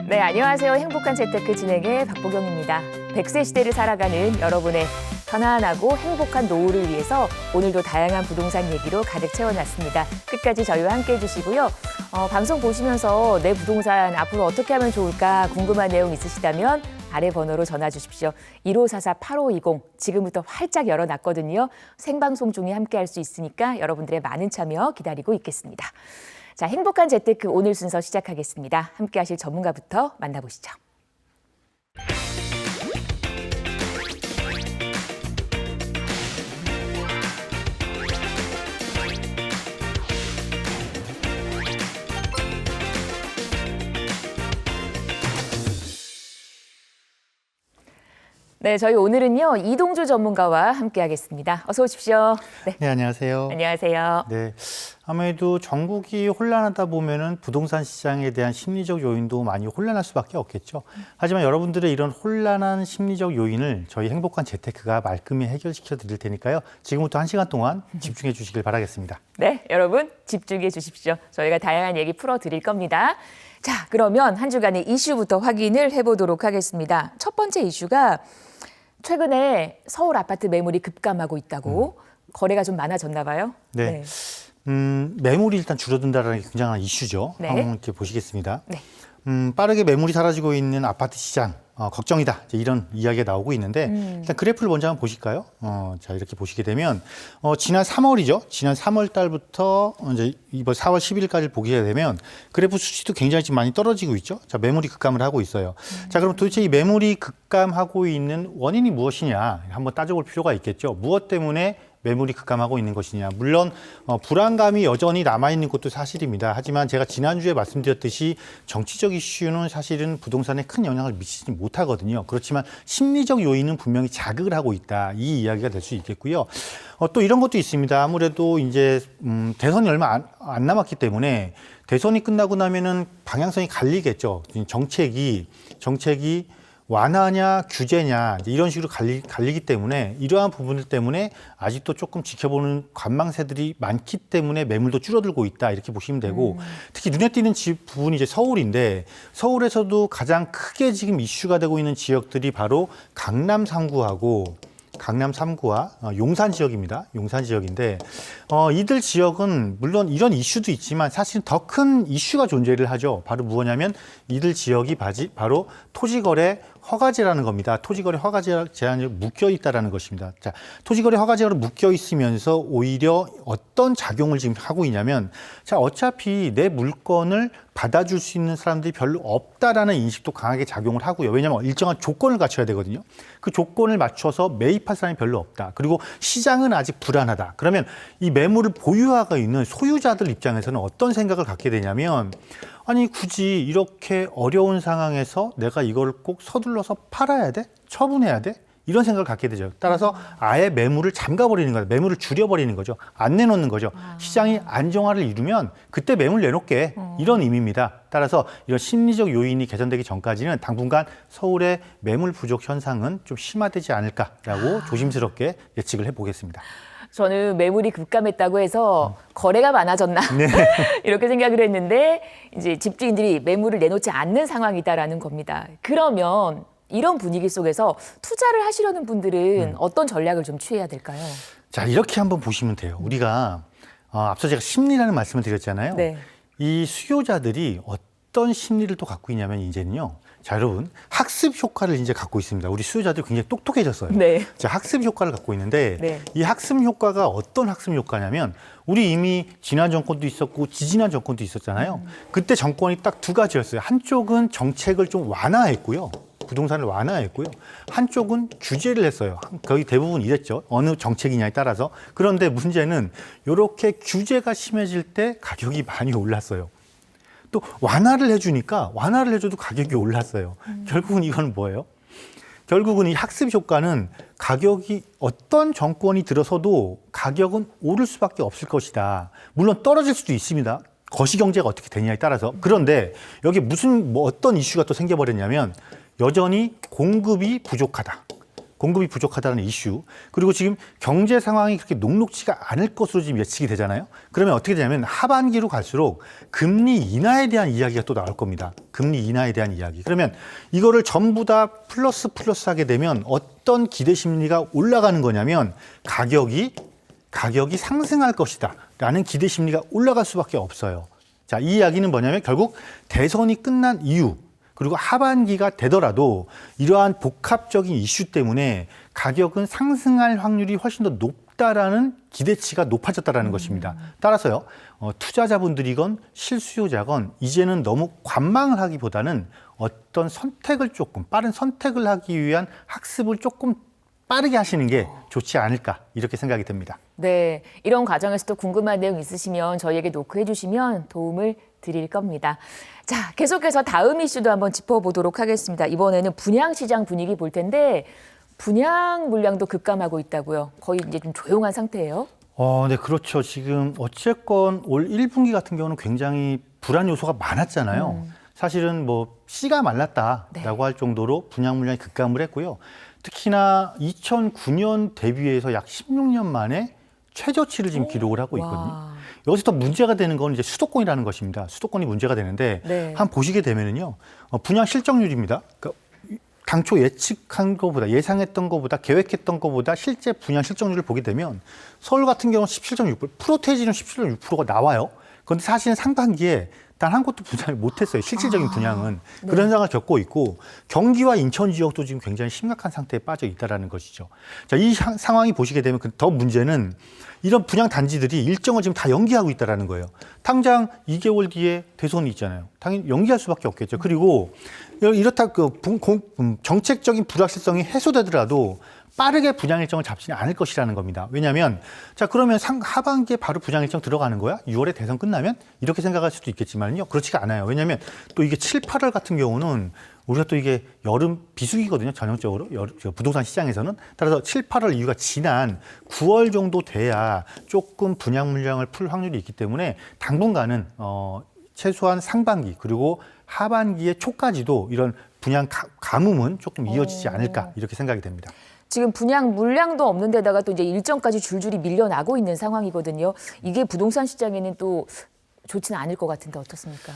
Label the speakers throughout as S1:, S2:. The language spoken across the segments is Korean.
S1: 네, 안녕하세요. 행복한 재테크 진행의 박보경입니다. 100세 시대를 살아가는 여러분의 편안하고 행복한 노후를 위해서 오늘도 다양한 부동산 얘기로 가득 채워놨습니다. 끝까지 저희와 함께해 주시고요. 방송 보시면서 내 부동산 앞으로 어떻게 하면 좋을까 궁금한 내용 있으시다면 아래 번호로 전화 주십시오. 1544-8520 지금부터 활짝 열어놨거든요. 생방송 중에 함께할 수 있으니까 여러분들의 많은 참여 기다리고 있겠습니다. 자, 행복한 재테크 오늘 순서 시작하겠습니다. 함께하실 전문가부터 만나보시죠. 네, 저희 오늘은요 이동주 전문가와 함께하겠습니다. 어서 오십시오.
S2: 네, 안녕하세요.
S1: 안녕하세요.
S2: 네, 아무래도 전국이 혼란하다 보면은 부동산 시장에 대한 심리적 요인도 많이 혼란할 수밖에 없겠죠. 하지만 여러분들의 이런 혼란한 심리적 요인을 저희 행복한 재테크가 말끔히 해결시켜 드릴 테니까요. 지금부터 1시간 동안 집중해 주시길 바라겠습니다.
S1: 네, 여러분 집중해 주십시오. 저희가 다양한 얘기 풀어 드릴 겁니다. 자, 그러면 한 주간의 이슈부터 확인을 해보도록 하겠습니다. 첫 번째 이슈가 최근에 서울 아파트 매물이 급감하고 있다고 거래가 좀 많아졌나 봐요.
S2: 네. 매물이 일단 줄어든다는 게 굉장한 이슈죠.
S1: 네.
S2: 한번 이렇게 보시겠습니다.
S1: 네.
S2: 빠르게 매물이 사라지고 있는 아파트 시장 걱정이다. 이런 이야기가 나오고 있는데 일단 그래프를 먼저 한번 보실까요? 자, 이렇게 보시게 되면 지난 3월이죠. 지난 3월 달부터 이제 이번 4월 10일까지 보게 되면 그래프 수치도 굉장히 지금 많이 떨어지고 있죠. 자, 매물이 급감을 하고 있어요. 자, 그럼 도대체 이 매물이 급감하고 있는 원인이 무엇이냐 한번 따져볼 필요가 있겠죠. 무엇 때문에 매물이 급감하고 있는 것이냐. 물론 불안감이 여전히 남아있는 것도 사실입니다. 하지만 제가 지난주에 말씀드렸듯이 정치적 이슈는 사실은 부동산에 큰 영향을 미치지 못하거든요. 그렇지만 심리적 요인은 분명히 자극을 하고 있다. 이 이야기가 될 수 있겠고요. 또 이런 것도 있습니다. 아무래도 이제 대선이 얼마 안 남았기 때문에 대선이 끝나고 나면은 방향성이 갈리겠죠. 정책이 완화냐 규제냐 이런 식으로 갈리기 때문에 이러한 부분들 때문에 아직도 조금 지켜보는 관망세들이 많기 때문에 매물도 줄어들고 있다 이렇게 보시면 되고 특히 눈에 띄는 부분이 이제 서울인데 서울에서도 가장 크게 지금 이슈가 되고 있는 지역들이 바로 강남 3구와 용산 지역입니다. 용산 지역인데 이들 지역은 물론 이런 이슈도 있지만 사실 더 큰 이슈가 존재를 하죠. 바로 무엇냐면 이들 지역이 바로 토지거래 허가제라는 겁니다. 토지거래 허가제 제한이 묶여 있다라는 것입니다. 자, 토지거래 허가제로 묶여 있으면서 오히려 어떤 작용을 지금 하고 있냐면 자, 어차피 내 물건을 받아줄 수 있는 사람들이 별로 없다라는 인식도 강하게 작용을 하고요. 왜냐하면 일정한 조건을 갖춰야 되거든요. 그 조건을 맞춰서 매입할 사람이 별로 없다. 그리고 시장은 아직 불안하다. 그러면 이 매물을 보유하고 있는 소유자들 입장에서는 어떤 생각을 갖게 되냐면 아니 굳이 이렇게 어려운 상황에서 내가 이걸 꼭 서둘러서 팔아야 돼? 처분해야 돼? 이런 생각을 갖게 되죠. 따라서 아예 매물을 잠가버리는 거예요. 매물을 줄여버리는 거죠. 안 내놓는 거죠. 시장이 안정화를 이루면 그때 매물 내놓게 이런 의미입니다. 따라서 이런 심리적 요인이 개선되기 전까지는 당분간 서울의 매물 부족 현상은 좀 심화되지 않을까라고 조심스럽게 예측을 해보겠습니다.
S1: 저는 매물이 급감했다고 해서 거래가 많아졌나
S2: 네.
S1: 이렇게 생각을 했는데 이제 집주인들이 매물을 내놓지 않는 상황이다라는 겁니다. 그러면 이런 분위기 속에서 투자를 하시려는 분들은 어떤 전략을 좀 취해야 될까요?
S2: 자, 이렇게 한번 보시면 돼요. 우리가 앞서 제가 심리라는 말씀을 드렸잖아요.
S1: 네.
S2: 이 수요자들이 어떤 심리를 또 갖고 있냐면 이제는요. 자, 여러분 학습 효과를 이제 갖고 있습니다. 우리 수요자들이 굉장히 똑똑해졌어요.
S1: 네.
S2: 자, 학습 효과를 갖고 있는데
S1: 네.
S2: 이 학습 효과가 어떤 학습 효과냐면 우리 이미 지난 정권도 있었고 지지난 정권도 있었잖아요. 그때 정권이 딱 두 가지였어요. 한쪽은 정책을 좀 완화했고요. 부동산을 완화했고요. 한쪽은 규제를 했어요. 거의 대부분 이랬죠. 어느 정책이냐에 따라서. 그런데 문제는 이렇게 규제가 심해질 때 가격이 많이 올랐어요. 또 완화를 해줘도 가격이 올랐어요. 결국은 이건 뭐예요? 결국은 이 학습 효과는 가격이 어떤 정권이 들어서도 가격은 오를 수밖에 없을 것이다. 물론 떨어질 수도 있습니다. 거시경제가 어떻게 되냐에 따라서. 그런데 여기 어떤 이슈가 또 생겨버렸냐면 여전히 공급이 부족하다. 공급이 부족하다는 이슈, 그리고 지금 경제 상황이 그렇게 녹록지가 않을 것으로 지금 예측이 되잖아요. 그러면 어떻게 되냐면 하반기로 갈수록 금리 인하에 대한 이야기가 또 나올 겁니다. 금리 인하에 대한 이야기. 그러면 이거를 전부 다 플러스 하게 되면 어떤 기대 심리가 올라가는 거냐면 가격이 상승할 것이다 라는 기대 심리가 올라갈 수밖에 없어요. 자, 이 이야기는 뭐냐면 결국 대선이 끝난 이후 그리고 하반기가 되더라도 이러한 복합적인 이슈 때문에 가격은 상승할 확률이 훨씬 더 높다라는 기대치가 높아졌다라는 것입니다. 따라서요, 투자자분들이건 실수요자건 이제는 너무 관망을 하기보다는 어떤 선택을 조금 빠른 선택을 하기 위한 학습을 조금 빠르게 하시는 게 좋지 않을까 이렇게 생각이 듭니다.
S1: 네, 이런 과정에서도 궁금한 내용 있으시면 저희에게 노크해 주시면 도움을 드릴 겁니다. 자, 계속해서 다음 이슈도 한번 짚어보도록 하겠습니다. 이번에는 분양시장 분위기 볼 텐데 분양 물량도 급감하고 있다고요. 거의 이제 좀 조용한 상태예요.
S2: 네, 그렇죠. 지금 어쨌건 올 1분기 같은 경우는 굉장히 불안 요소가 많았잖아요. 사실은 뭐 씨가 말랐다라고 할 정도로 분양 물량이 급감을 했고요. 특히나 2009년 대비해서 약 16년 만에 최저치를 지금 기록을 하고 있거든요.
S1: 와.
S2: 여기서 더 문제가 되는 건 이제 수도권이라는 것입니다. 수도권이 문제가 되는데
S1: 네.
S2: 한 보시게 되면은요, 분양 실적률입니다. 그러니까 당초 예측한 것보다 예상했던 것보다 계획했던 것보다 실제 분양 실적률을 보게 되면 서울 같은 경우는 17.6%, 프로테지는 17.6%가 나와요. 그런데 사실은 상반기에 단 한 곳도 분양을 못했어요. 실질적인 분양은.
S1: 네.
S2: 그런 상황을 겪고 있고 경기와 인천 지역도 지금 굉장히 심각한 상태에 빠져 있다는 것이죠. 자, 이 상황이 보시게 되면 더 문제는 이런 분양 단지들이 일정을 지금 다 연기하고 있다는 거예요. 당장 2개월 뒤에 대선이 있잖아요. 당연히 연기할 수밖에 없겠죠. 그리고 이렇다 정책적인 불확실성이 해소되더라도 빠르게 분양 일정을 잡지는 않을 것이라는 겁니다. 왜냐하면 자 그러면 하반기에 바로 분양 일정 들어가는 거야? 6월에 대선 끝나면? 이렇게 생각할 수도 있겠지만요. 그렇지가 않아요. 왜냐하면 또 이게 7, 8월 같은 경우는 우리가 또 이게 여름 비수기거든요. 전형적으로 부동산 시장에서는. 따라서 7, 8월 이후가 지난 9월 정도 돼야 조금 분양 물량을 풀 확률이 있기 때문에 당분간은 최소한 상반기 그리고 하반기의 초까지도 이런 분양 가뭄은 조금 이어지지 않을까 이렇게 생각이 됩니다.
S1: 지금 분양 물량도 없는 데다가 또 이제 일정까지 줄줄이 밀려나고 있는 상황이거든요. 이게 부동산 시장에는 또 좋지는 않을 것 같은데 어떻습니까?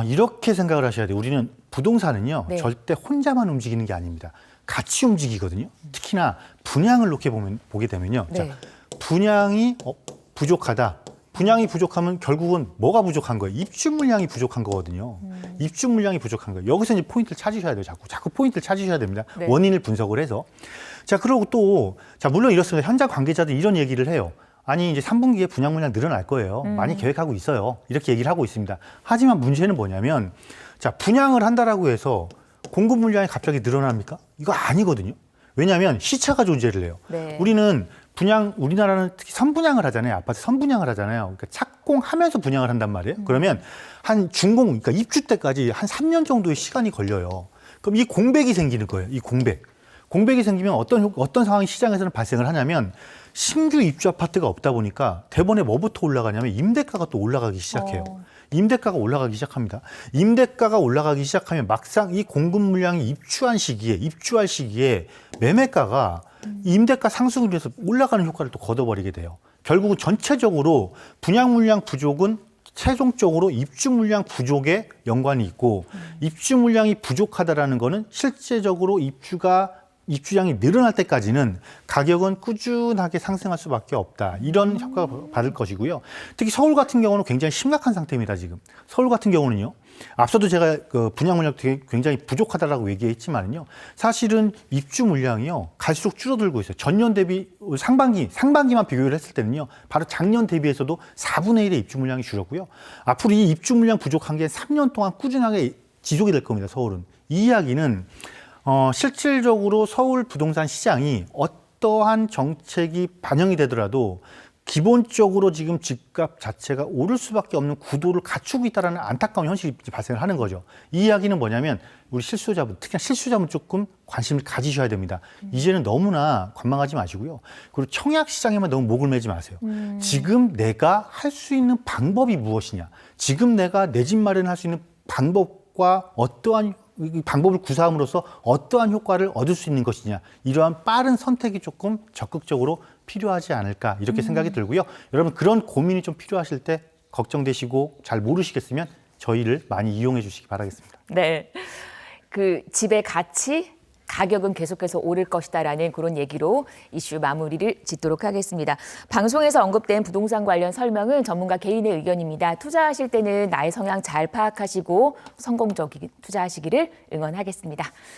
S2: 이렇게 생각을 하셔야 돼요. 우리는 부동산은요,
S1: 네.
S2: 절대 혼자만 움직이는 게 아닙니다. 같이 움직이거든요. 특히나 분양을 보게 되면요.
S1: 네.
S2: 자, 분양이 부족하다. 분양이 부족하면 결국은 뭐가 부족한 거예요? 입주 물량이 부족한 거거든요. 입주 물량이 부족한 거예요. 여기서 이제 포인트를 찾으셔야 돼요. 자꾸 포인트를 찾으셔야 됩니다.
S1: 네.
S2: 원인을 분석을 해서. 자, 그리고 또, 물론 이렇습니다. 현장 관계자들이 이런 얘기를 해요. 아니, 이제 3분기에 분양 물량 늘어날 거예요. 많이 계획하고 있어요. 이렇게 얘기를 하고 있습니다. 하지만 문제는 뭐냐면, 자, 분양을 한다라고 해서 공급 물량이 갑자기 늘어납니까? 이거 아니거든요. 왜냐하면 시차가 존재를 해요.
S1: 네.
S2: 우리나라는 특히 선분양을 하잖아요. 아파트 선분양을 하잖아요. 그러니까 착공하면서 분양을 한단 말이에요. 그러면 한 그러니까 입주 때까지 한 3년 정도의 시간이 걸려요. 그럼 이 공백이 생기는 거예요. 이 공백이 생기면 어떤 상황이 시장에서는 발생을 하냐면 신규 입주 아파트가 없다 보니까 대번에 뭐부터 올라가냐면 임대가가 또 올라가기 시작해요. 임대가가 올라가기 시작합니다. 임대가가 올라가기 시작하면 막상 이 공급 물량이 입주할 시기에 매매가가 임대가 상승을 위해서 올라가는 효과를 또 걷어버리게 돼요. 결국은 전체적으로 분양 물량 부족은 최종적으로 입주 물량 부족에 연관이 있고 입주 물량이 부족하다라는 거는 실제적으로 입주량이 늘어날 때까지는 가격은 꾸준하게 상승할 수밖에 없다. 이런 효과를 받을 것이고요. 특히 서울 같은 경우는 굉장히 심각한 상태입니다. 지금 서울 같은 경우는요. 앞서도 제가 분양 물량 굉장히 부족하다라고 얘기했지만요. 사실은 입주 물량이요 갈수록 줄어들고 있어요. 전년 대비 상반기만 비교를 했을 때는요. 바로 작년 대비해서도 4분의 1의 입주 물량이 줄었고요. 앞으로 이 입주 물량 부족한 게 3년 동안 꾸준하게 지속이 될 겁니다. 서울은. 이 이야기는 실질적으로 서울 부동산 시장이 어떠한 정책이 반영이 되더라도 기본적으로 지금 집값 자체가 오를 수밖에 없는 구도를 갖추고 있다는 안타까운 현실이 발생을 하는 거죠. 이 이야기는 뭐냐면 우리 실수요자분, 특히나 실수요자분 조금 관심을 가지셔야 됩니다. 이제는 너무나 관망하지 마시고요. 그리고 청약 시장에만 너무 목을 매지 마세요. 지금 내가 할 수 있는 방법이 무엇이냐. 지금 내가 내 집 마련할 수 있는 방법과 어떠한 이 방법을 구사함으로써 어떠한 효과를 얻을 수 있는 것이냐, 이러한 빠른 선택이 조금 적극적으로 필요하지 않을까 이렇게 생각이 들고요. 여러분 그런 고민이 좀 필요하실 때 걱정되시고 잘 모르시겠으면 저희를 많이 이용해 주시기 바라겠습니다.
S1: 네. 그 집의 가치, 가격은 계속해서 오를 것이다라는 그런 얘기로 이슈 마무리를 짓도록 하겠습니다. 방송에서 언급된 부동산 관련 설명은 전문가 개인의 의견입니다. 투자하실 때는 나의 성향 잘 파악하시고 성공적인 투자하시기를 응원하겠습니다.